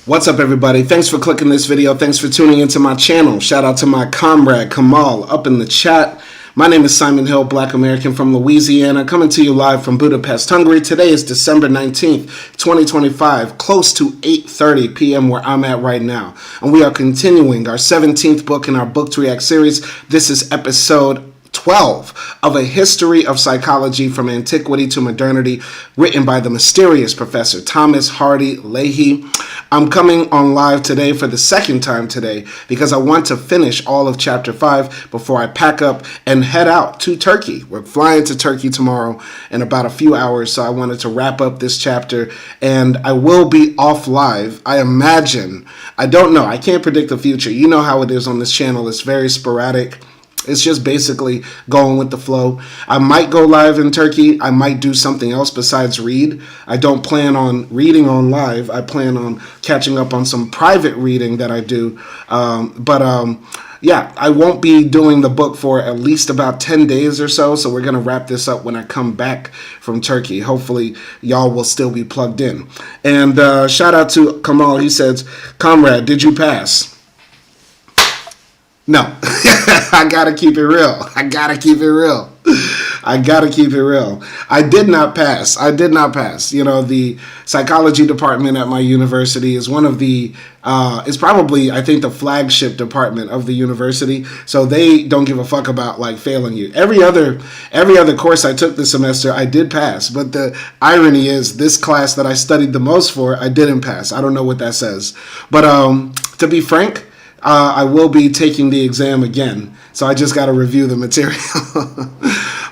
What's up, everybody? Thanks for clicking this video. Thanks for tuning into my channel. Shout out to my comrade Kamal up in the chat. My name is Simon Hill, Black American from Louisiana, coming to you live from Budapest, Hungary. Today is December 19th, 2025, close to 8:30 p.m. where I'm at right now. And we are continuing our 17th book in our Book to React series. This is episode 12 of A History of Psychology from Antiquity to Modernity, written by the mysterious Professor Thomas Hardy Leahey. I'm coming on live today for the second time today because I want to finish all of chapter 5 before I pack up and head out to Turkey. We're flying to Turkey tomorrow in about a few hours, so I wanted to wrap up this chapter, and I will be off live, I imagine. I don't know. I can't predict the future. You know how it is on this channel. It's very sporadic. It's just basically going with the flow. I might go live in Turkey. I might do something else besides read. I don't plan on reading on live. I plan on catching up on some private reading that I do. Yeah, I won't be doing the book for at least about 10 days or so. So we're going to wrap this up when I come back from Turkey. Hopefully y'all will still be plugged in. And shout out to Kamal. He says, "Comrade, did you pass?" No, I gotta keep it real. I did not pass. You know, the psychology department at my university is one of the, is probably, I think, the flagship department of the university. So they don't give a fuck about like failing you. Every other course I took this semester, I did pass. But the irony is this class that I studied the most for, I didn't pass. I don't know what that says. But to be frank, I will be taking the exam again, so I just got to review the material.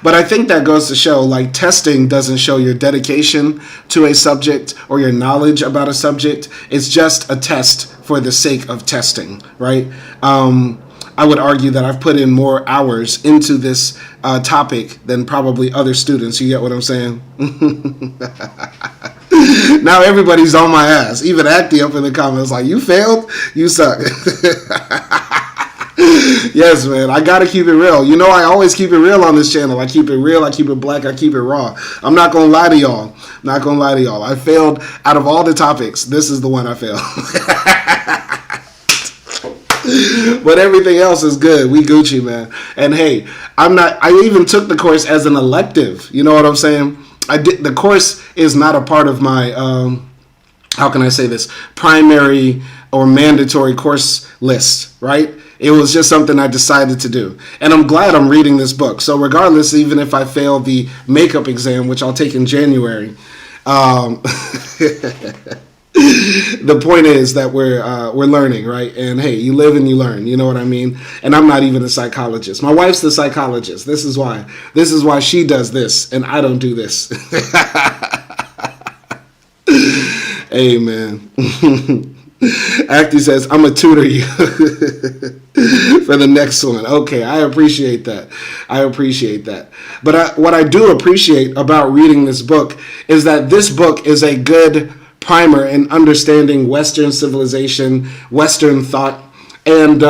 But I think that goes to show, like, testing doesn't show your dedication to a subject or your knowledge about a subject. It's just a test for the sake of testing, right? I would argue that I've put in more hours into this topic than probably other students. You get what I'm saying? Now everybody's on my ass. Even Acti up in the comments like, "You failed? You suck." Yes, man. I gotta keep it real. You know, I always keep it real on this channel. I keep it real. I keep it black. I keep it raw. I'm not gonna lie to y'all. I failed out of all the topics. This is the one I failed. But everything else is good. We Gucci, man. And hey, I even took the course as an elective. You know what I'm saying? The course is not a part of my, how can I say this, primary or mandatory course list, right? It was just something I decided to do. And I'm glad I'm reading this book. So regardless, even if I fail the makeup exam, which I'll take in January, the point is that we're learning, right? And hey, you live and you learn, you know what I mean? And I'm not even a psychologist. My wife's the psychologist. This is why she does this and I don't do this. Hey, man. Acti says, "I'm gonna tutor you for the next one." Okay, I appreciate that. But what I do appreciate about reading this book is that this book is a good primer in understanding Western civilization, Western thought. And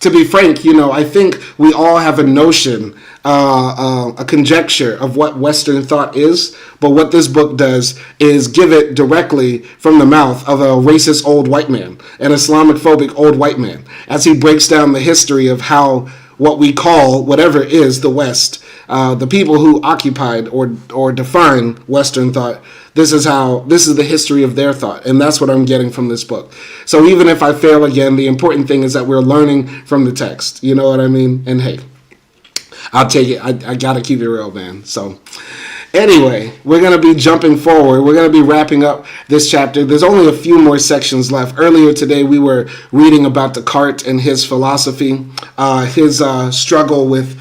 to be frank, you know, I think we all have a notion, a conjecture of what Western thought is. But what this book does is give it directly from the mouth of a racist old white man, an Islamophobic old white man, as he breaks down the history of how what we call, whatever is the West, the people who occupied or define Western thought, this is the history of their thought. And that's what I'm getting from this book. So even if I fail again, the important thing is that we're learning from the text. You know what I mean? And hey, I'll take it. I got to keep it real, man. So anyway, we're going to be jumping forward. We're going to be wrapping up this chapter. There's only a few more sections left. Earlier today, we were reading about Descartes and his philosophy, his struggle with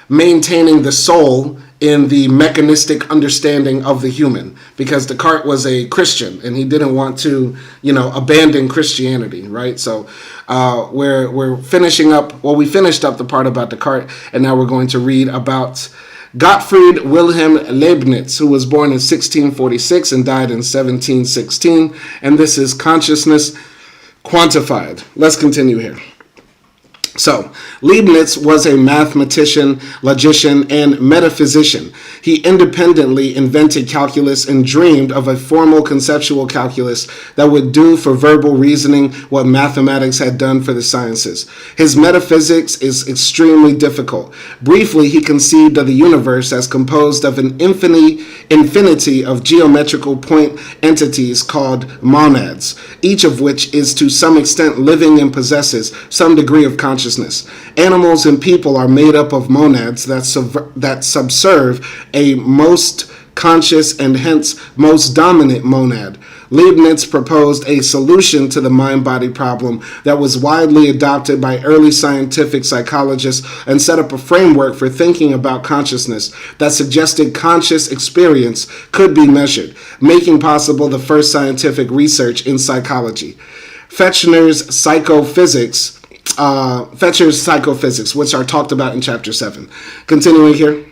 maintaining the soul in the mechanistic understanding of the human, because Descartes was a Christian and he didn't want to, you know, abandon Christianity, right? So we're finishing up, well, we finished up the part about Descartes, and now we're going to read about Gottfried Wilhelm Leibniz, who was born in 1646 and died in 1716, and this is Consciousness Quantified. Let's continue here. So, Leibniz was a mathematician, logician, and metaphysician. He independently invented calculus and dreamed of a formal conceptual calculus that would do for verbal reasoning what mathematics had done for the sciences. His metaphysics is extremely difficult. Briefly, he conceived of the universe as composed of an infinity of geometrical point entities called monads, each of which is to some extent living and possesses some degree of consciousness. Animals and people are made up of monads that subserve a most conscious and hence most dominant monad. Leibniz proposed a solution to the mind-body problem that was widely adopted by early scientific psychologists and set up a framework for thinking about consciousness that suggested conscious experience could be measured, making possible the first scientific research in psychology. Fechner's psychophysics, which are talked about in chapter 7. Continuing here.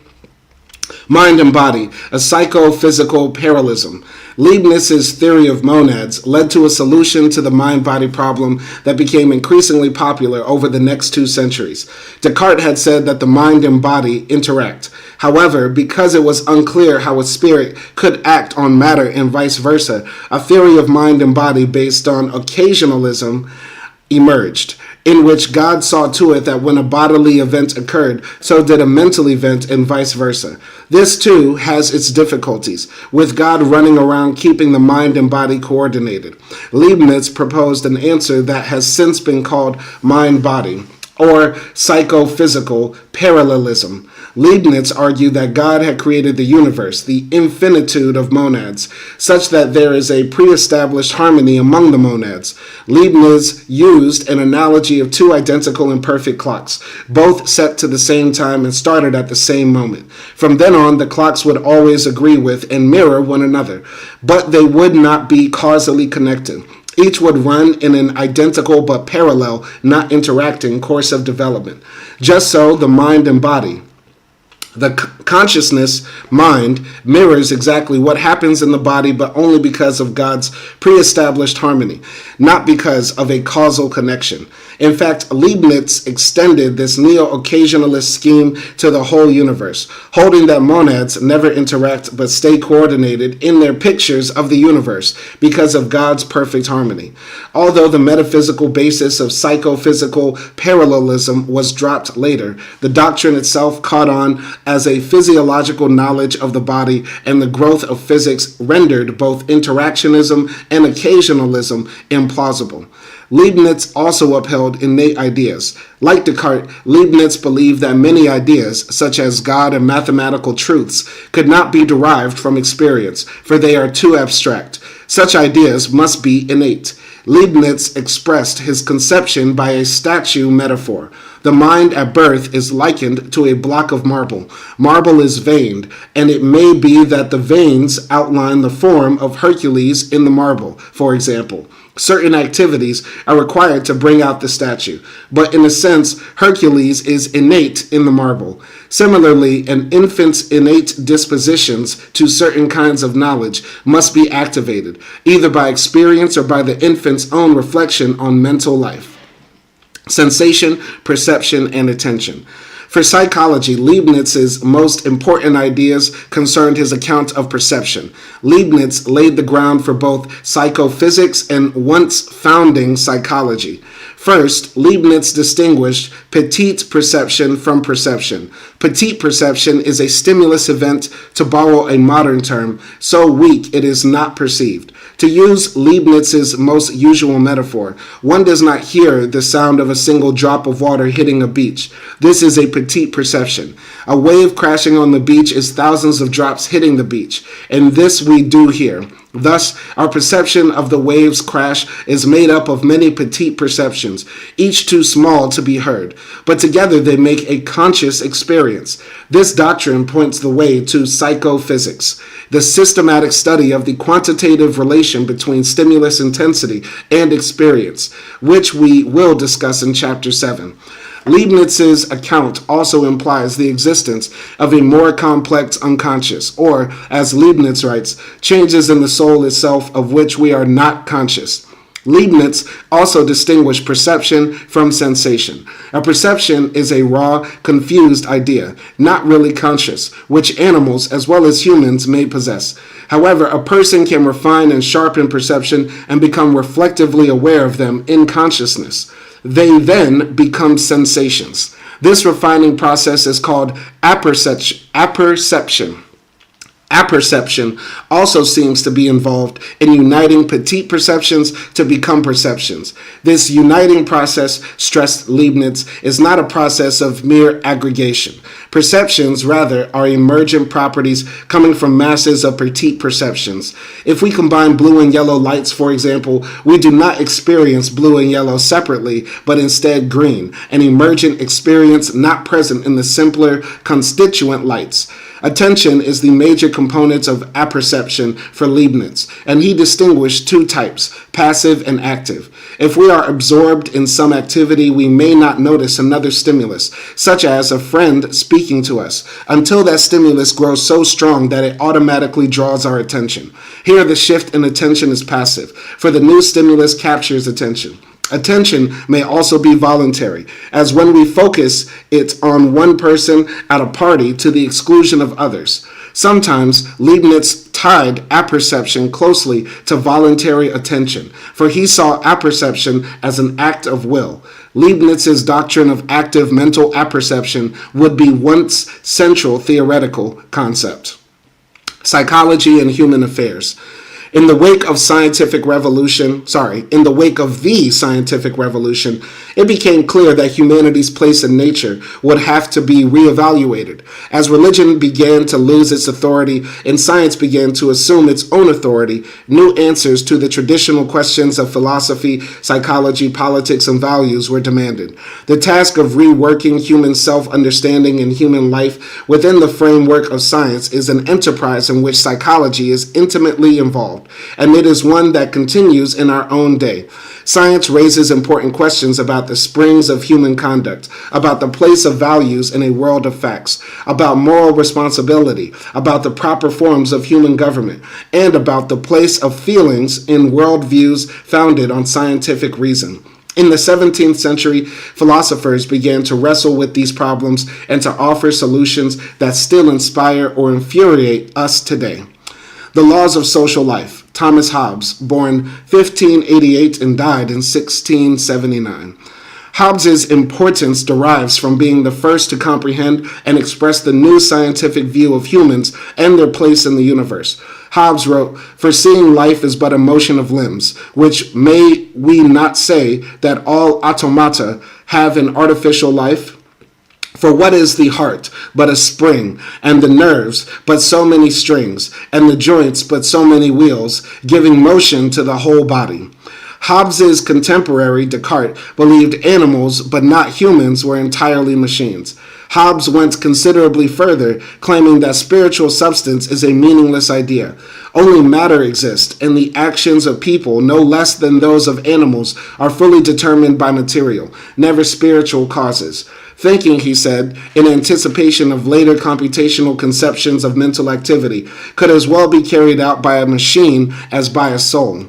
Mind and body, a psychophysical parallelism. Leibniz's theory of monads led to a solution to the mind-body problem that became increasingly popular over the next 2 centuries. Descartes had said that the mind and body interact. However, because it was unclear how a spirit could act on matter and vice versa, a theory of mind and body based on occasionalism emerged, in which God saw to it that when a bodily event occurred, so did a mental event and vice versa. This, too, has its difficulties, with God running around keeping the mind and body coordinated. Leibniz proposed an answer that has since been called mind-body, or psychophysical parallelism. Leibniz argued that God had created the universe, the infinitude of monads, such that there is a pre-established harmony among the monads. Leibniz used an analogy of 2 identical and perfect clocks, both set to the same time and started at the same moment. From then on, the clocks would always agree with and mirror one another, but they would not be causally connected. Each would run in an identical but parallel, not interacting course of development. Just so, the mind and body. The consciousness, mind, mirrors exactly what happens in the body, but only because of God's pre-established harmony, not because of a causal connection. In fact, Leibniz extended this neo-occasionalist scheme to the whole universe, holding that monads never interact but stay coordinated in their pictures of the universe because of God's perfect harmony. Although the metaphysical basis of psychophysical parallelism was dropped later, the doctrine itself caught on as a physiological knowledge of the body, and the growth of physics rendered both interactionism and occasionalism implausible. Leibniz also upheld innate ideas. Like Descartes, Leibniz believed that many ideas, such as God and mathematical truths, could not be derived from experience, for they are too abstract. Such ideas must be innate. Leibniz expressed his conception by a statue metaphor. The mind at birth is likened to a block of marble. Marble is veined, and it may be that the veins outline the form of Hercules in the marble, for example. Certain activities are required to bring out the statue, but in a sense, Hercules is innate in the marble. Similarly, an infant's innate dispositions to certain kinds of knowledge must be activated, either by experience or by the infant's own reflection on mental life. Sensation, perception, and attention. For psychology, Leibniz's most important ideas concerned his account of perception. Leibniz laid the ground for both psychophysics and once founding psychology. First, Leibniz distinguished petite perception from perception. Petite perception is a stimulus event, to borrow a modern term, so weak it is not perceived. To use Leibniz's most usual metaphor, one does not hear the sound of a single drop of water hitting a beach. This is a petite perception. A wave crashing on the beach is thousands of drops hitting the beach, and this we do hear. Thus, our perception of the wave's crash is made up of many petite perceptions, each too small to be heard, but together they make a conscious experience. This doctrine points the way to psychophysics, the systematic study of the quantitative relation between stimulus intensity and experience, which we will discuss in Chapter 7. Leibniz's account also implies the existence of a more complex unconscious, or, as Leibniz writes, changes in the soul itself of which we are not conscious. Leibniz also distinguished perception from sensation. A perception is a raw, confused idea, not really conscious, which animals as well as humans may possess. However, a person can refine and sharpen perception and become reflectively aware of them in consciousness. They then become sensations. This refining process is called apperception. Apperception also seems to be involved in uniting petite perceptions to become perceptions. This uniting process, stressed Leibniz, is not a process of mere aggregation. Perceptions, rather, are emergent properties coming from masses of petite perceptions. If we combine blue and yellow lights, for example, we do not experience blue and yellow separately, but instead green, an emergent experience not present in the simpler constituent lights. Attention is the major component of apperception for Leibniz, and he distinguished two types, passive and active. If we are absorbed in some activity, we may not notice another stimulus, such as a friend speaking to us, until that stimulus grows so strong that it automatically draws our attention. Here, the shift in attention is passive, for the new stimulus captures attention. Attention may also be voluntary, as when we focus it on one person at a party to the exclusion of others. Sometimes Leibniz tied apperception closely to voluntary attention, for he saw apperception as an act of will. Leibniz's doctrine of active mental apperception would be once central theoretical concept. Psychology and human affairs. In the wake of the scientific revolution, it became clear that humanity's place in nature would have to be reevaluated. As religion began to lose its authority and science began to assume its own authority, new answers to the traditional questions of philosophy, psychology, politics, and values were demanded. The task of reworking human self-understanding and human life within the framework of science is an enterprise in which psychology is intimately involved, and it is one that continues in our own day. Science raises important questions about the springs of human conduct, about the place of values in a world of facts, about moral responsibility, about the proper forms of human government, and about the place of feelings in worldviews founded on scientific reason. In the 17th century, philosophers began to wrestle with these problems and to offer solutions that still inspire or infuriate us today. The Laws of Social Life. Thomas Hobbes, born 1588 and died in 1679. Hobbes's importance derives from being the first to comprehend and express the new scientific view of humans and their place in the universe. Hobbes wrote, "Foreseeing life is but a motion of limbs, which may we not say that all automata have an artificial life? For what is the heart but a spring, and the nerves but so many strings, and the joints but so many wheels, giving motion to the whole body?" Hobbes's contemporary Descartes believed animals but not humans were entirely machines. Hobbes went considerably further, claiming that spiritual substance is a meaningless idea. Only matter exists, and the actions of people, no less than those of animals, are fully determined by material, never spiritual causes. Thinking, he said, in anticipation of later computational conceptions of mental activity, could as well be carried out by a machine as by a soul.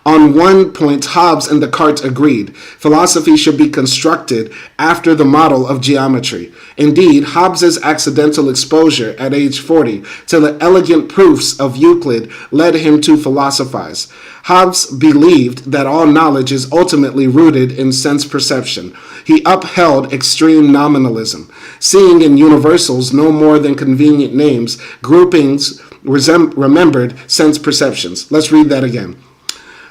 On one point, Hobbes and Descartes agreed. Philosophy should be constructed after the model of geometry. Indeed, Hobbes's accidental exposure at age 40 to the elegant proofs of Euclid led him to philosophize. Hobbes believed that all knowledge is ultimately rooted in sense perception. He upheld extreme nominalism, seeing in universals no more than convenient names, groupings, remembered sense perceptions. Let's read that again.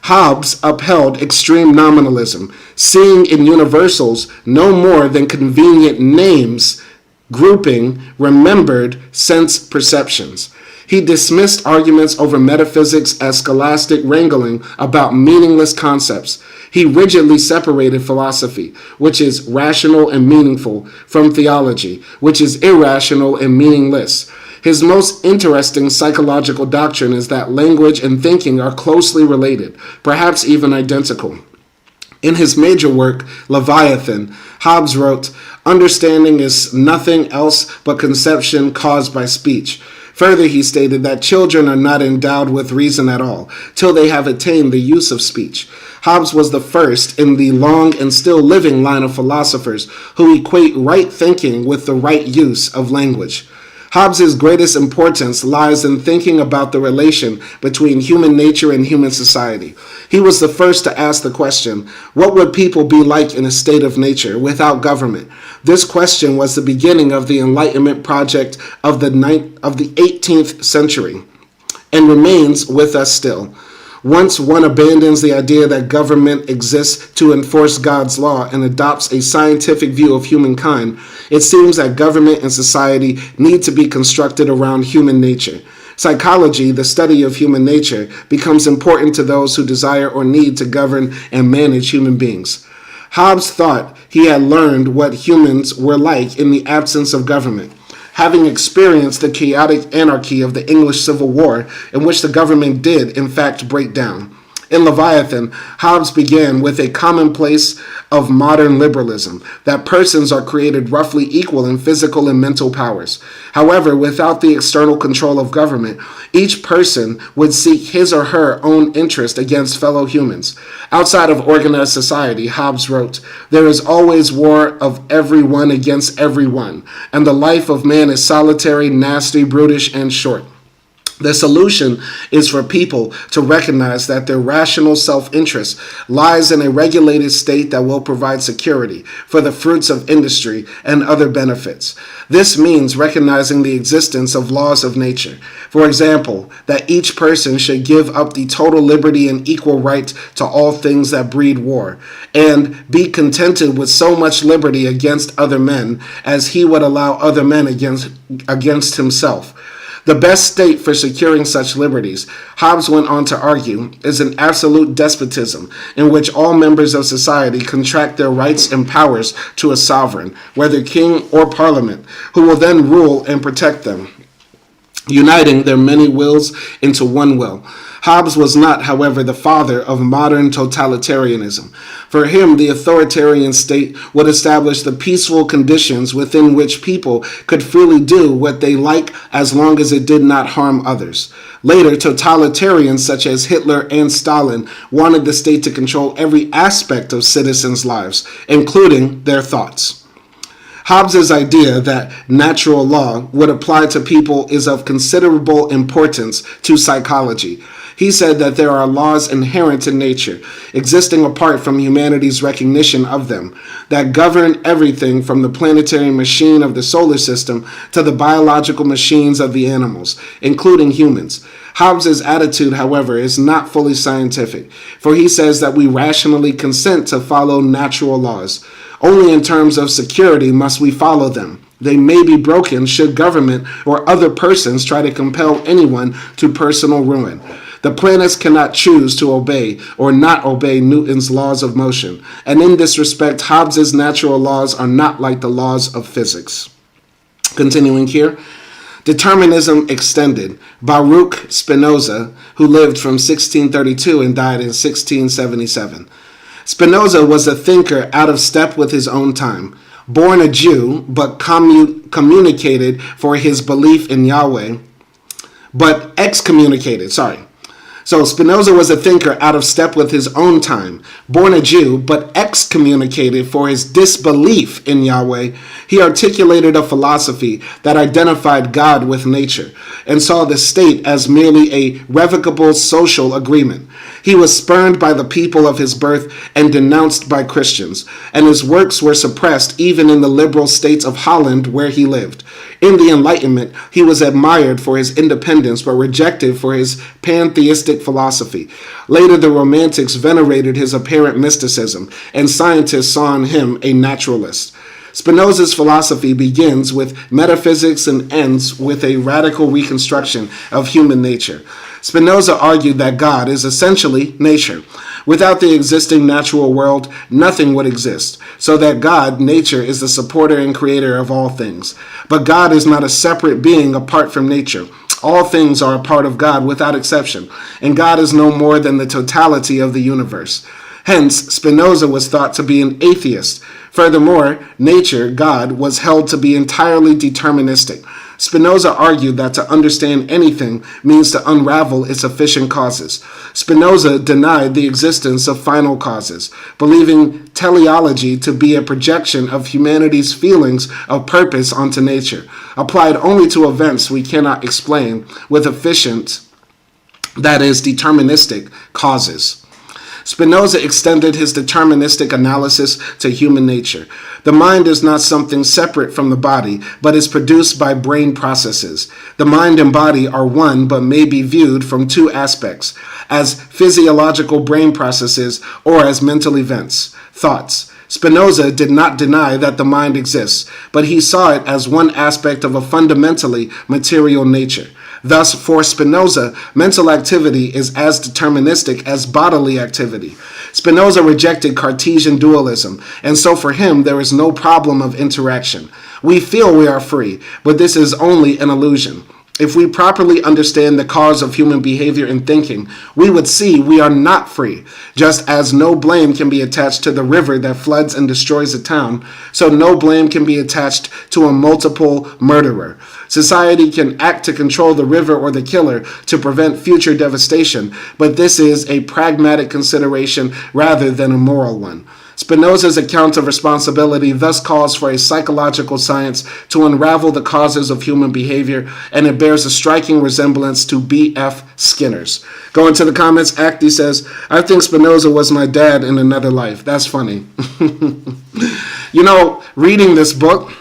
Hobbes upheld extreme nominalism, seeing in universals no more than convenient names, grouping remembered sense perceptions. He dismissed arguments over metaphysics as scholastic wrangling about meaningless concepts. He rigidly separated philosophy, which is rational and meaningful, from theology, which is irrational and meaningless. His most interesting psychological doctrine is that language and thinking are closely related, perhaps even identical. In his major work, Leviathan, Hobbes wrote, "Understanding is nothing else but conception caused by speech. Further, he stated that children are not endowed with reason at all till they have attained the use of speech. Hobbes was the first in the long and still living line of philosophers who equate right thinking with the right use of language. Hobbes' greatest importance lies in thinking about the relation between human nature and human society. He was the first to ask the question, what would people be like in a state of nature without government? This question was the beginning of the Enlightenment project of the 18th century and remains with us still. Once one abandons the idea that government exists to enforce God's law and adopts a scientific view of humankind, it seems that government and society need to be constructed around human nature. Psychology, the study of human nature, becomes important to those who desire or need to govern and manage human beings. Hobbes thought he had learned what humans were like in the absence of government. Having experienced the chaotic anarchy of the English Civil War, in which the government did, in fact, break down. In Leviathan, Hobbes began with a commonplace of modern liberalism, that persons are created roughly equal in physical and mental powers. However, without the external control of government, each person would seek his or her own interest against fellow humans. Outside of organized society, Hobbes wrote, "There is always war of everyone against everyone, and the life of man is solitary, nasty, brutish, and short." The solution is for people to recognize that their rational self-interest lies in a regulated state that will provide security for the fruits of industry and other benefits. This means recognizing the existence of laws of nature. For example, that each person should give up the total liberty and equal right to all things that breed war, and be contented with so much liberty against other men as he would allow other men against himself. The best state for securing such liberties, Hobbes went on to argue, is an absolute despotism in which all members of society contract their rights and powers to a sovereign, whether king or parliament, who will then rule and protect them, uniting their many wills into one will. Hobbes was not, however, the father of modern totalitarianism. For him, the authoritarian state would establish the peaceful conditions within which people could freely do what they like as long as it did not harm others. Later, totalitarians such as Hitler and Stalin wanted the state to control every aspect of citizens' lives, including their thoughts. Hobbes' idea that natural law would apply to people is of considerable importance to psychology. He said that there are laws inherent in nature, existing apart from humanity's recognition of them, that govern everything from the planetary machine of the solar system to the biological machines of the animals, including humans. Hobbes' attitude, however, is not fully scientific, for he says that we rationally consent to follow natural laws. Only in terms of security must we follow them. They may be broken should government or other persons try to compel anyone to personal ruin. The planets cannot choose to obey or not obey Newton's laws of motion, and in this respect, Hobbes' natural laws are not like the laws of physics. Continuing here, determinism extended. Baruch Spinoza, who lived from 1632 and died in 1677. Spinoza was a thinker out of step with his own time. Born a Jew, but communicated for his belief in Yahweh, but excommunicated, So Spinoza was a thinker out of step with his own time. Born a Jew, but excommunicated for his disbelief in Yahweh, he articulated a philosophy that identified God with nature and saw the state as merely a revocable social agreement. He was spurned by the people of his birth and denounced by Christians, and his works were suppressed even in the liberal states of Holland where he lived. In the Enlightenment, he was admired for his independence but rejected for his pantheistic philosophy. Later, the Romantics venerated his apparent mysticism, and scientists saw in him a naturalist. Spinoza's philosophy begins with metaphysics and ends with a radical reconstruction of human nature. Spinoza argued that God is essentially nature. Without the existing natural world, nothing would exist, so that God, nature, is the supporter and creator of all things. But God is not a separate being apart from nature. All things are a part of God without exception, and God is no more than the totality of the universe. Hence, Spinoza was thought to be an atheist. Furthermore, nature, God, was held to be entirely deterministic. Spinoza argued that to understand anything means to unravel its efficient causes. Spinoza denied the existence of final causes, believing teleology to be a projection of humanity's feelings of purpose onto nature, applied only to events we cannot explain with efficient, that is, deterministic, causes. Spinoza extended his deterministic analysis to human nature. The mind is not something separate from the body, but is produced by brain processes. The mind and body are one, but may be viewed from two aspects, as physiological brain processes or as mental events, thoughts. Spinoza did not deny that the mind exists, but he saw it as one aspect of a fundamentally material nature. Thus, for Spinoza, mental activity is as deterministic as bodily activity. Spinoza rejected Cartesian dualism, and so for him there is no problem of interaction. We feel we are free, but this is only an illusion. If we properly understand the cause of human behavior and thinking, we would see we are not free. Just as no blame can be attached to the river that floods and destroys a town, so no blame can be attached to a multiple murderer. Society can act to control the river or the killer to prevent future devastation, but this is a pragmatic consideration rather than a moral one. Spinoza's account of responsibility thus calls for a psychological science to unravel the causes of human behavior, and it bears a striking resemblance to B.F. Skinner's. Going to the comments, Acti says, I think Spinoza was my dad in another life. That's funny. You know, reading this book,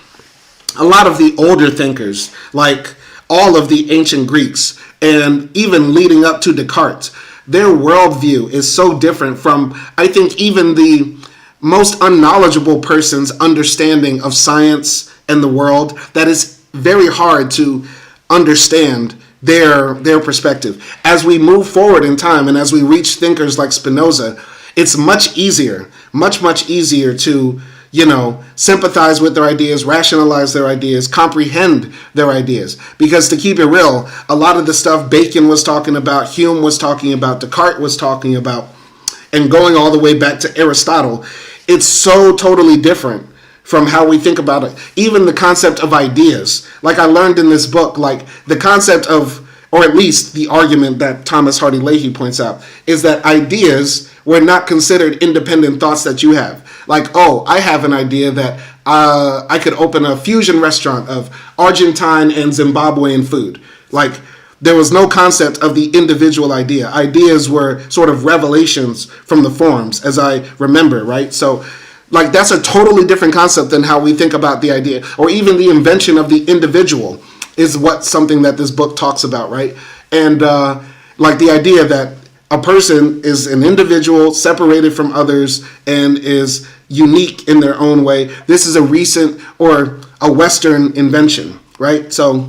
a lot of the older thinkers, like all of the ancient Greeks, and even leading up to Descartes, their worldview is so different from, I think, even the most unknowledgeable person's understanding of science and the world, that it's very hard to understand their perspective. As we move forward in time and as we reach thinkers like Spinoza, it's much easier to, sympathize with their ideas, rationalize their ideas, comprehend their ideas. Because to keep it real, a lot of the stuff Bacon was talking about, Hume was talking about, Descartes was talking about, and going all the way back to Aristotle, it's so totally different from how we think about it. Even the concept of ideas, like I learned in this book, like the concept of, or at least the argument that Thomas Hardy Leahey points out, is that ideas were not considered independent thoughts that you have. Like, oh, I have an idea that I could open a fusion restaurant of Argentine and Zimbabwean food. Like, there was no concept of the individual idea. Ideas were sort of revelations from the forms, as I remember, right? So, like, that's a totally different concept than how we think about the idea. Or even the invention of the individual is something that this book talks about, right? And, like, the idea that a person is an individual separated from others and is unique in their own way. This is a recent or a Western invention, right? So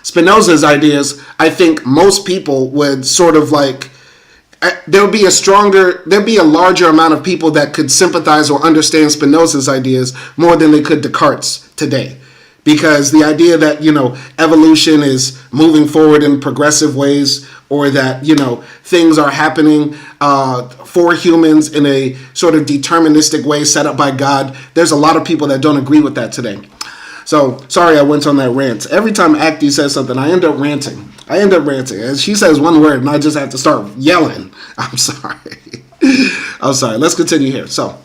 Spinoza's ideas, I think most people would sort of like, there'd be a larger amount of people that could sympathize or understand Spinoza's ideas more than they could Descartes' today. Because the idea that, evolution is moving forward in progressive ways, or that, things are happening for humans in a sort of deterministic way set up by God, there's a lot of people that don't agree with that today. So, sorry I went on that rant. Every time Acti says something, I end up ranting. And she says one word, and I just have to start yelling. I'm sorry. Let's continue here. So,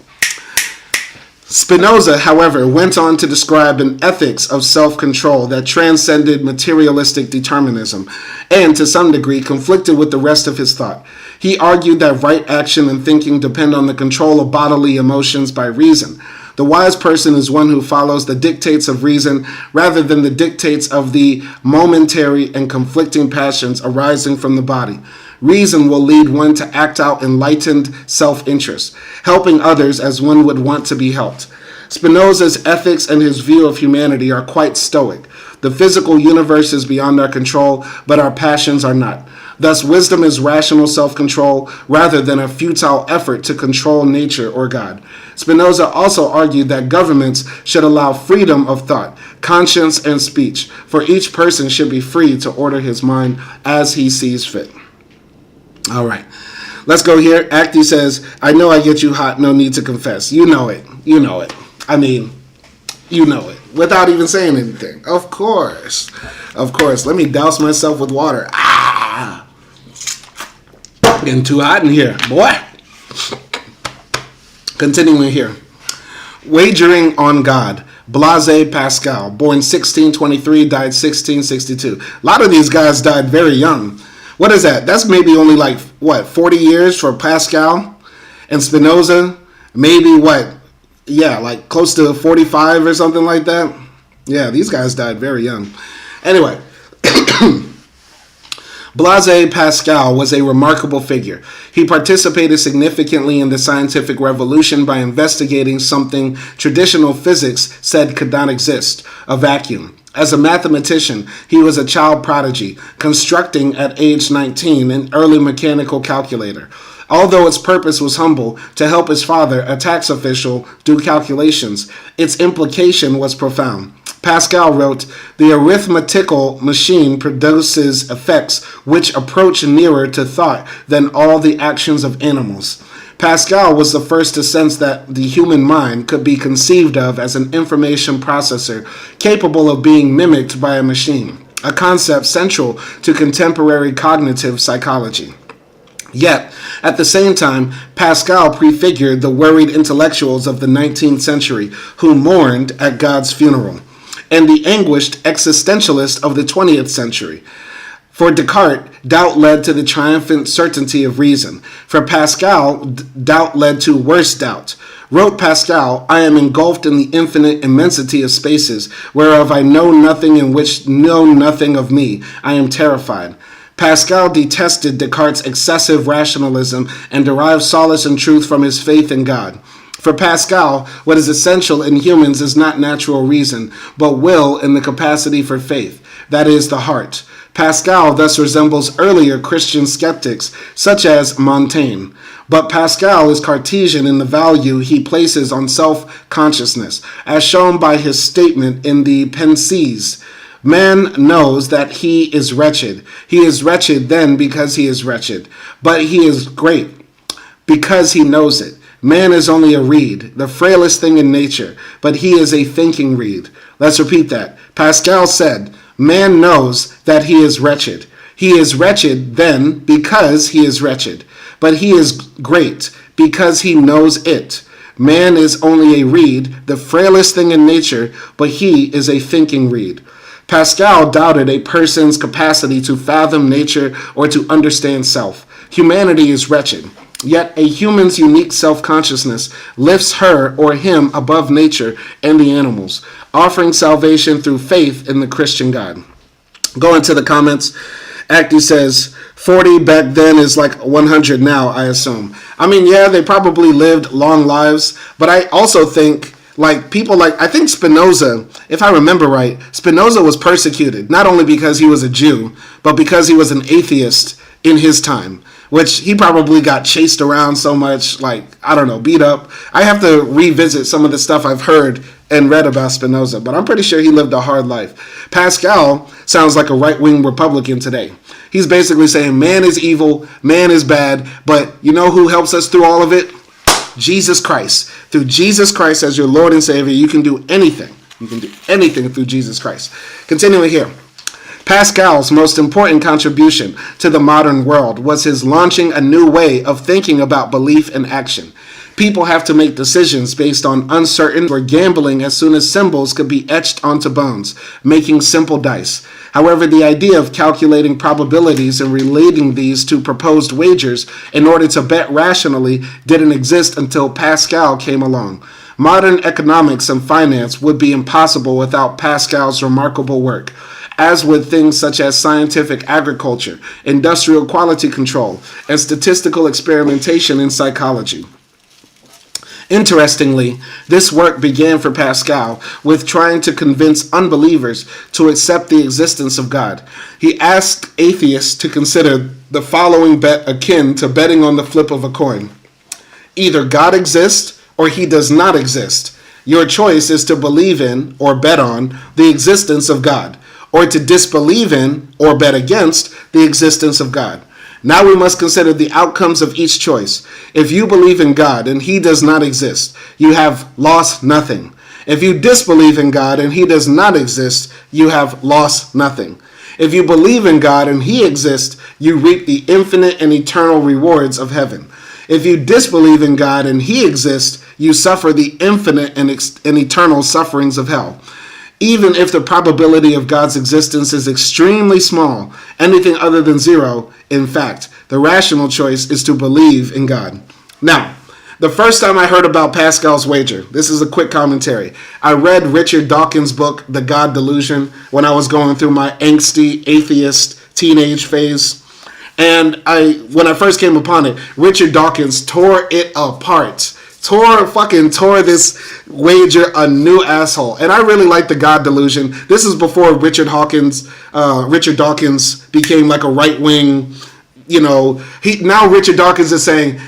Spinoza, however, went on to describe an ethics of self-control that transcended materialistic determinism and, to some degree, conflicted with the rest of his thought. He argued that right action and thinking depend on the control of bodily emotions by reason. The wise person is one who follows the dictates of reason rather than the dictates of the momentary and conflicting passions arising from the body. Reason will lead one to act out enlightened self-interest, helping others as one would want to be helped. Spinoza's ethics and his view of humanity are quite stoic. The physical universe is beyond our control, but our passions are not. Thus, wisdom is rational self-control rather than a futile effort to control nature or God. Spinoza also argued that governments should allow freedom of thought, conscience, and speech, for each person should be free to order his mind as he sees fit. All right, let's go here. Acti says, I know I get you hot, no need to confess. You know it. I mean, you know it. without even saying anything. Of course. Let me douse myself with water. Getting too hot in here, boy. Continuing here. Wagering on God. Blaise Pascal, born 1623, died 1662. A lot of these guys died very young. What is that? That's maybe only 40 years for Pascal and Spinoza? Maybe close to 45 or something like that? Yeah, these guys died very young. Anyway, Blaise Pascal was a remarkable figure. He participated significantly in the scientific revolution by investigating something traditional physics said could not exist, a vacuum. As a mathematician, he was a child prodigy, constructing at age 19 an early mechanical calculator. Although its purpose was humble, to help his father, a tax official, do calculations, its implication was profound. Pascal wrote, "The arithmetical machine produces effects which approach nearer to thought than all the actions of animals." Pascal was the first to sense that the human mind could be conceived of as an information processor capable of being mimicked by a machine, a concept central to contemporary cognitive psychology. Yet, at the same time, Pascal prefigured the worried intellectuals of the 19th century who mourned at God's funeral, and the anguished existentialists of the 20th century. For Descartes, doubt led to the triumphant certainty of reason. For Pascal, doubt led to worse doubt. Wrote Pascal, "I am engulfed in the infinite immensity of spaces, whereof I know nothing and which know nothing of me. I am terrified." Pascal detested Descartes' excessive rationalism and derived solace and truth from his faith in God. For Pascal, what is essential in humans is not natural reason, but will and the capacity for faith, that is, the heart. Pascal thus resembles earlier Christian skeptics, such as Montaigne. But Pascal is Cartesian in the value he places on self-consciousness, as shown by his statement in the Pensées. Man knows that he is wretched. He is wretched then because he is wretched. But he is great because he knows it. Man is only a reed, the frailest thing in nature, but he is a thinking reed. Let's repeat that. Pascal said, man knows that he is wretched. He is wretched then because he is wretched. But he is great because he knows it. Man is only a reed, the frailest thing in nature, but he is a thinking reed. Pascal doubted a person's capacity to fathom nature or to understand self. Humanity is wretched. Yet a human's unique self-consciousness lifts her or him above nature and the animals, offering salvation through faith in the Christian God. Going to the comments, Acty says, 40 back then is like 100 now, I assume. I mean, yeah, they probably lived long lives, but I also think I think Spinoza, if I remember right, Spinoza was persecuted, not only because he was a Jew, but because he was an atheist in his time, which he probably got chased around so much, beat up. I have to revisit some of the stuff I've heard and read about Spinoza, but I'm pretty sure he lived a hard life. Pascal sounds like a right-wing Republican today. He's basically saying man is evil, man is bad, but you know who helps us through all of it? Jesus Christ. Through Jesus Christ as your Lord and Savior, you can do anything. You can do anything through Jesus Christ. Continuing here. Pascal's most important contribution to the modern world was his launching a new way of thinking about belief and action. People have to make decisions based on uncertain or gambling as soon as symbols could be etched onto bones, making simple dice. However, the idea of calculating probabilities and relating these to proposed wagers in order to bet rationally didn't exist until Pascal came along. Modern economics and finance would be impossible without Pascal's remarkable work, as with things such as scientific agriculture, industrial quality control, and statistical experimentation in psychology. Interestingly, this work began for Pascal with trying to convince unbelievers to accept the existence of God. He asked atheists to consider the following bet akin to betting on the flip of a coin. Either God exists or he does not exist. Your choice is to believe in or bet on the existence of God, or to disbelieve in or bet against the existence of God. Now we must consider the outcomes of each choice. If you believe in God and he does not exist, you have lost nothing. If you disbelieve in God and he does not exist, you have lost nothing. If you believe in God and he exists, you reap the infinite and eternal rewards of heaven. If you disbelieve in God and he exists, you suffer the infinite and eternal sufferings of hell. Even if the probability of God's existence is extremely small, anything other than zero, in fact, the rational choice is to believe in God. Now, the first time I heard about Pascal's wager, this is a quick commentary. I read Richard Dawkins' book, The God Delusion, when I was going through my angsty, atheist teenage phase. And when I first came upon it, Richard Dawkins tore it apart. Tore this wager a new asshole. And I really like The God Delusion. This is before Richard Dawkins became like a right-wing, now Richard Dawkins is saying,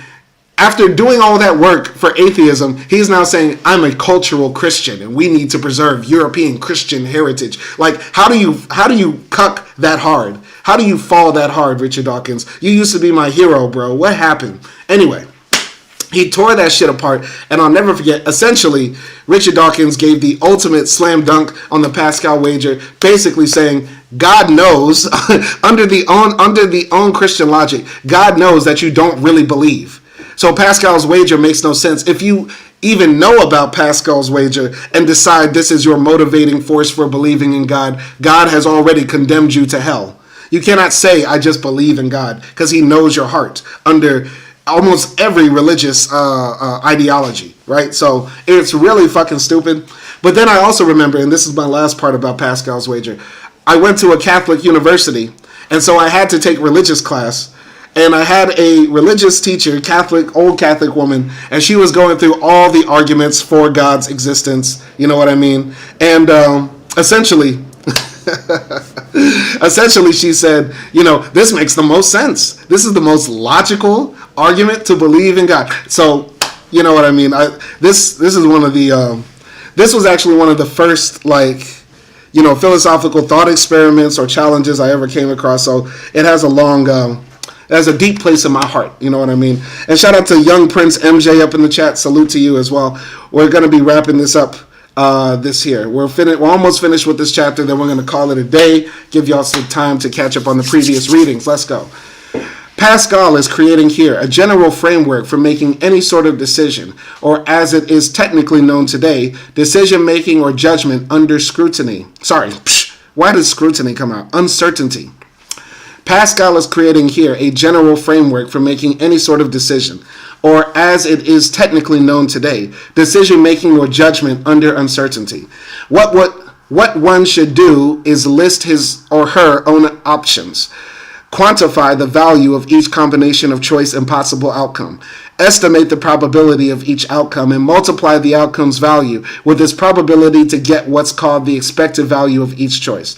after doing all that work for atheism, he's now saying, I'm a cultural Christian and we need to preserve European Christian heritage. Like, how do you cuck that hard? How do you fall that hard, Richard Dawkins? You used to be my hero, bro. What happened? Anyway, he tore that shit apart, and I'll never forget, essentially, Richard Dawkins gave the ultimate slam dunk on the Pascal wager, basically saying, God knows, under the own Christian logic, God knows that you don't really believe. So Pascal's wager makes no sense. If you even know about Pascal's wager and decide this is your motivating force for believing in God, God has already condemned you to hell. You cannot say, I just believe in God, because he knows your heart under almost every religious ideology, right? So it's really fucking stupid. But then I also remember, and this is my last part about Pascal's wager, I went to a Catholic university, and so I had to take religious class. And I had a religious teacher, old Catholic woman, and she was going through all the arguments for God's existence. You know what I mean? And essentially, she said, this makes the most sense. This is the most logical argument to believe in God. So, you know what I mean? This was actually one of the first, philosophical thought experiments or challenges I ever came across. So it has a deep place in my heart, you know what I mean? And shout out to Young Prince MJ up in the chat. Salute to you as well. We're going to be wrapping this up this year. We're almost finished with this chapter. Then we're going to call it a day. Give y'all some time to catch up on the previous readings. Let's go. Pascal is creating here a general framework for making any sort of decision, or as it is technically known today, decision-making or judgment under scrutiny. Why does scrutiny come out? Uncertainty. Pascal is creating here a general framework for making any sort of decision, or as it is technically known today, decision-making or judgment under uncertainty. What one should do is list his or her own options, quantify the value of each combination of choice and possible outcome, estimate the probability of each outcome, and multiply the outcome's value with its probability to get what's called the expected value of each choice.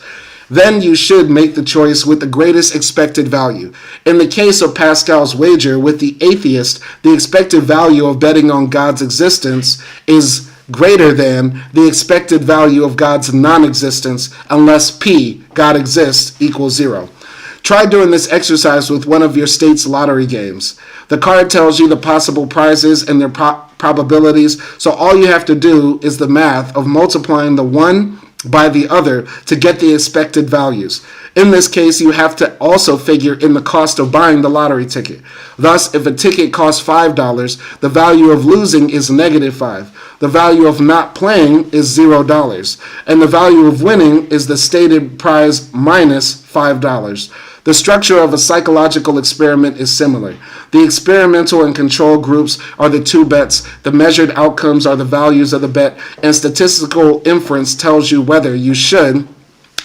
Then you should make the choice with the greatest expected value. In the case of Pascal's wager with the atheist, the expected value of betting on God's existence is greater than the expected value of God's non-existence unless P, God exists, equals 0. Try doing this exercise with one of your state's lottery games. The card tells you the possible prizes and their probabilities, so all you have to do is the math of multiplying the one by the other to get the expected values. In this case, you have to also figure in the cost of buying the lottery ticket. Thus, if a ticket costs $5, the value of losing is -5. The value of not playing is $0. And the value of winning is the stated prize minus $5. The structure of a psychological experiment is similar. The experimental and control groups are the two bets, the measured outcomes are the values of the bet, and statistical inference tells you whether you should,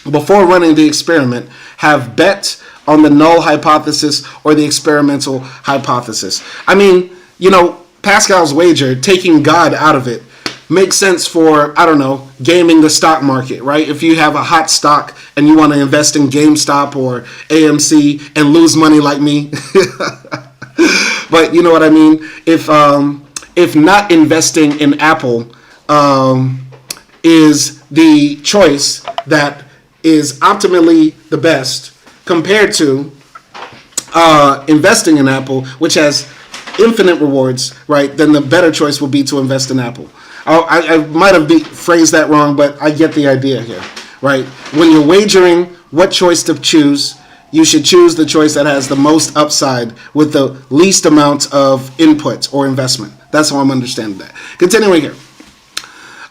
before running the experiment, have bet on the null hypothesis or the experimental hypothesis. I mean, Pascal's wager, taking God out of it, makes sense for, gaming the stock market, right? If you have a hot stock and you want to invest in GameStop or AMC and lose money like me. But you know what I mean? If not investing in Apple is the choice that is optimally the best compared to investing in Apple, which has infinite rewards, right? Then the better choice will be to invest in Apple. I might have phrased that wrong, but I get the idea here, right? When you're wagering what choice to choose, you should choose the choice that has the most upside with the least amount of input or investment. That's how I'm understanding that. Continuing here.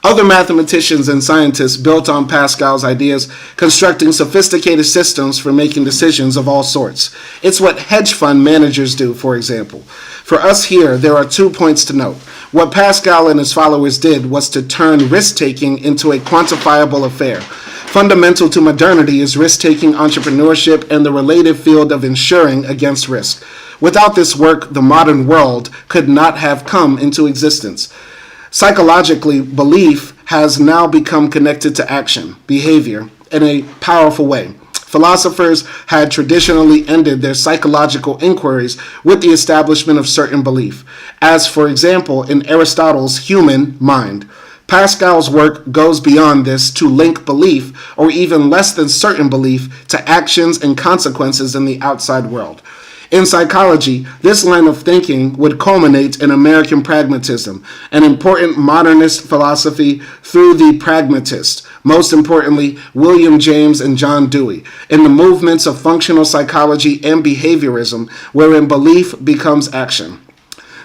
Other mathematicians and scientists built on Pascal's ideas, constructing sophisticated systems for making decisions of all sorts. It's what hedge fund managers do, for example. For us here, there are 2 points to note. What Pascal and his followers did was to turn risk-taking into a quantifiable affair. Fundamental to modernity is risk-taking entrepreneurship and the related field of insuring against risk. Without this work, the modern world could not have come into existence. Psychologically, belief has now become connected to action, behavior, in a powerful way. Philosophers had traditionally ended their psychological inquiries with the establishment of certain belief, as, for example, in Aristotle's human mind. Pascal's work goes beyond this to link belief, or even less than certain belief, to actions and consequences in the outside world. In psychology, this line of thinking would culminate in American pragmatism, an important modernist philosophy through the pragmatists, most importantly, William James and John Dewey, in the movements of functional psychology and behaviorism, wherein belief becomes action.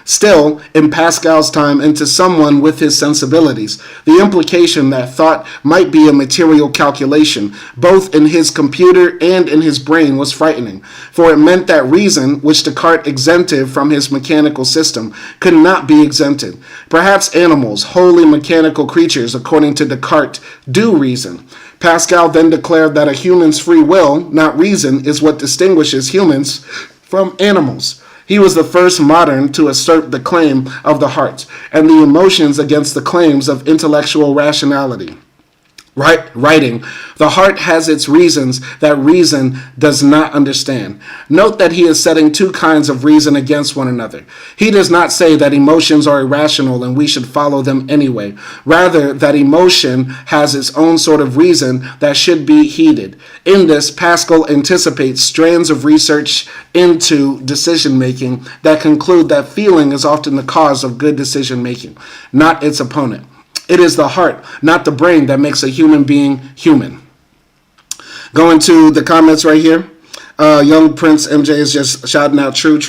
Still, in Pascal's time, and to someone with his sensibilities, the implication that thought might be a material calculation, both in his computer and in his brain, was frightening, for it meant that reason, which Descartes exempted from his mechanical system, could not be exempted. Perhaps animals, wholly mechanical creatures, according to Descartes, do reason. Pascal then declared that a human's free will, not reason, is what distinguishes humans from animals. He was the first modern to assert the claim of the heart and the emotions against the claims of intellectual rationality. Writing, the heart has its reasons that reason does not understand. Note that he is setting two kinds of reason against one another. He does not say that emotions are irrational and we should follow them anyway. Rather, that emotion has its own sort of reason that should be heeded. In this, Pascal anticipates strands of research into decision-making that conclude that feeling is often the cause of good decision-making, not its opponent. It is the heart, not the brain, that makes a human being human. Going to the comments right here. Young Prince MJ is just shouting out true.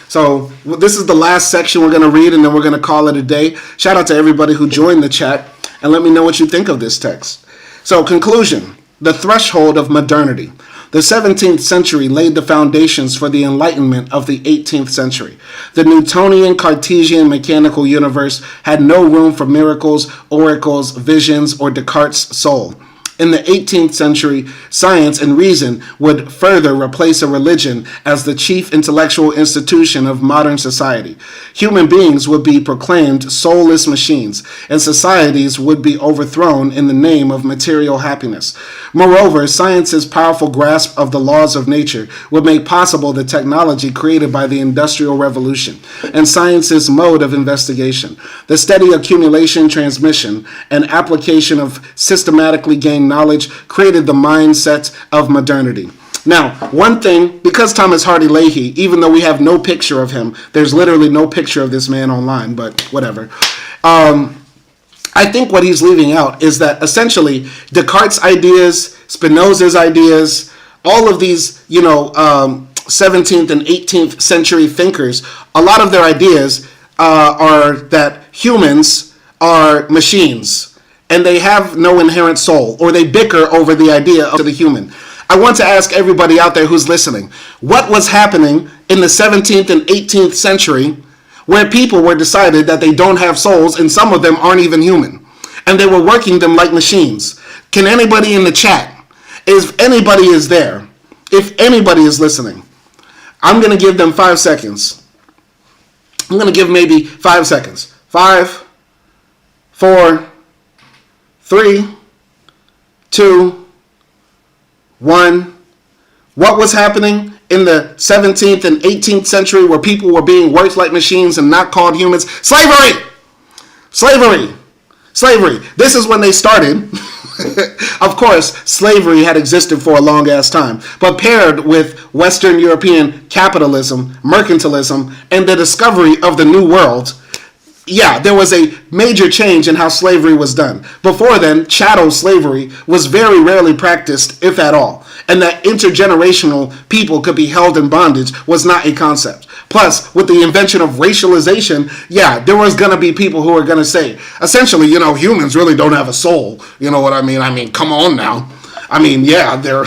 So this is the last section we're going to read, and then we're going to call it a day. Shout out to everybody who joined the chat, and let me know what you think of this text. So conclusion, the threshold of modernity. The 17th century laid the foundations for the enlightenment of the 18th century. The Newtonian Cartesian mechanical universe had no room for miracles, oracles, visions, or Descartes' soul. In the 18th century, science and reason would further replace a religion as the chief intellectual institution of modern society. Human beings would be proclaimed soulless machines, and societies would be overthrown in the name of material happiness. Moreover, science's powerful grasp of the laws of nature would make possible the technology created by the Industrial Revolution, and science's mode of investigation, the steady accumulation, transmission, and application of systematically gained knowledge created the mindset of modernity. Now, one thing, because Thomas Hardy Leahey, even though we have no picture of him, there's literally no picture of this man online, but whatever. I think what he's leaving out is that essentially Descartes' ideas, Spinoza's ideas, all of these, 17th and 18th century thinkers, a lot of their ideas are that humans are machines and they have no inherent soul, or they bicker over the idea of the human. I want to ask everybody out there who's listening, what was happening in the 17th and 18th century where people were decided that they don't have souls and some of them aren't even human, and they were working them like machines? Can anybody in the chat, if anybody is there, if anybody is listening, I'm going to give them 5 seconds. I'm going to give maybe 5 seconds. 5, 4, 3, 2, 1. What was happening in the 17th and 18th century where people were being worked like machines and not called humans? Slavery! This is when they started. Of course, slavery had existed for a long ass time, but paired with Western European capitalism, mercantilism, and the discovery of the New World, yeah, there was a major change in how slavery was done. Before then, chattel slavery was very rarely practiced, if at all. And that intergenerational people could be held in bondage was not a concept. Plus, with the invention of racialization, yeah, there was going to be people who are going to say, essentially, humans really don't have a soul. You know what I mean? I mean, come on now. I mean, yeah, they're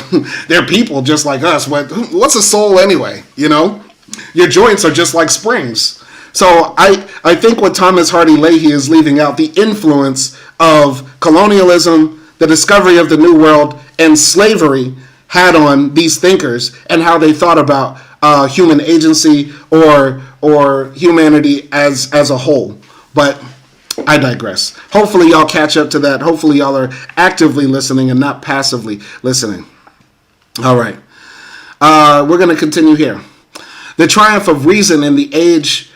people just like us. What's a soul anyway? Your joints are just like springs. So I think what Thomas Hardy Leahey is leaving out, the influence of colonialism, the discovery of the New World, and slavery had on these thinkers and how they thought about human agency or humanity as a whole. But I digress. Hopefully y'all catch up to that. Hopefully y'all are actively listening and not passively listening. All right. We're going to continue here. The triumph of reason in the age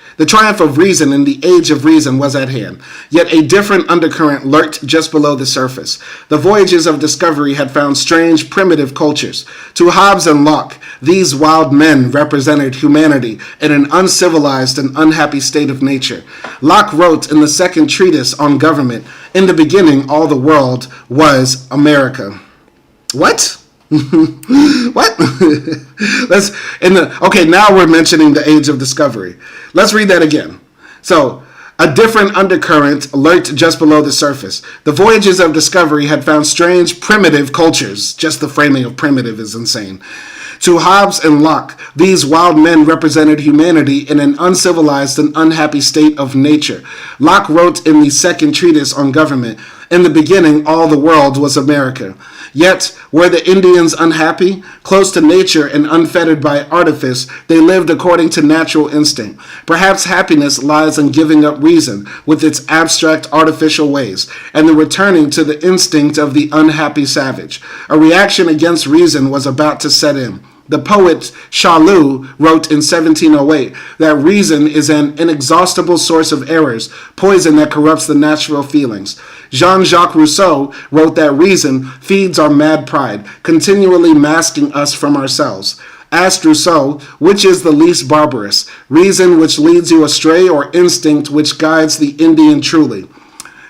of reason was at hand, yet a different undercurrent lurked just below the surface. The voyages of discovery had found strange, primitive cultures. To Hobbes and Locke, these wild men represented humanity in an uncivilized and unhappy state of nature. Locke wrote in the second treatise on government, "In the beginning, all the world was America." What? What? Okay, now we're mentioning the age of discovery. Let's read that again. So, a different undercurrent lurked just below the surface. The voyages of discovery had found strange, primitive cultures. Just the framing of primitive is insane. To Hobbes and Locke, these wild men represented humanity in an uncivilized and unhappy state of nature. Locke wrote in the second treatise on government, "In the beginning, all the world was America." Yet, were the Indians unhappy? Close to nature and unfettered by artifice, they lived according to natural instinct. Perhaps happiness lies in giving up reason with its abstract artificial ways, and the returning to the instinct of the unhappy savage. A reaction against reason was about to set in. The poet Charlot wrote in 1708 that reason is an inexhaustible source of errors, poison that corrupts the natural feelings. Jean-Jacques Rousseau wrote that reason feeds our mad pride, continually masking us from ourselves. Asked Rousseau, which is the least barbarous, reason which leads you astray or instinct which guides the Indian truly?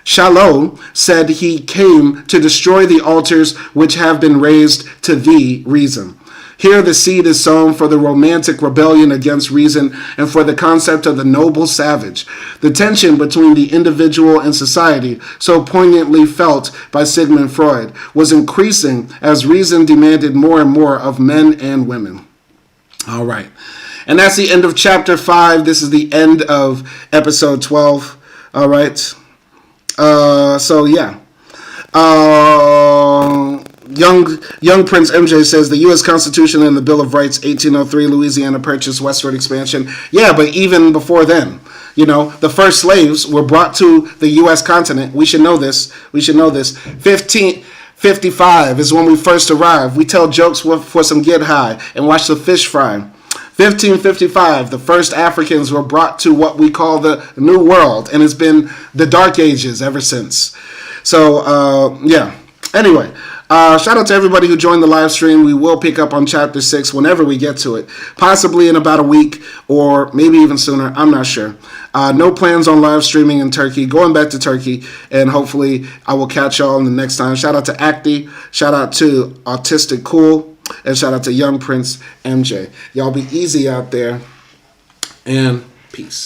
Charlot said he came to destroy the altars which have been raised to thee, reason. Here the seed is sown for the romantic rebellion against reason and for the concept of the noble savage. The tension between the individual and society, so poignantly felt by Sigmund Freud, was increasing as reason demanded more and more of men and women. All right. And that's the end of chapter 5. This is the end of episode 12. All right. So, yeah. Young Prince MJ says the U.S. Constitution and the Bill of Rights, 1803, Louisiana Purchase, westward expansion. Yeah, but even before then, the first slaves were brought to the U.S. continent. We should know this. 1555 is when we first arrived. We tell jokes for some get high and watch the fish fry. 1555, the first Africans were brought to what we call the New World, and it's been the Dark Ages ever since. So, yeah. Anyway, shout out to everybody who joined the live stream. We will pick up on chapter 6 whenever we get to it, possibly in about a week or maybe even sooner. I'm not sure. No plans on live streaming in Turkey. Going back to Turkey, and hopefully I will catch y'all in the next time. Shout out to Acti. Shout out to Autistic Cool. And shout out to Young Prince MJ. Y'all be easy out there. And peace.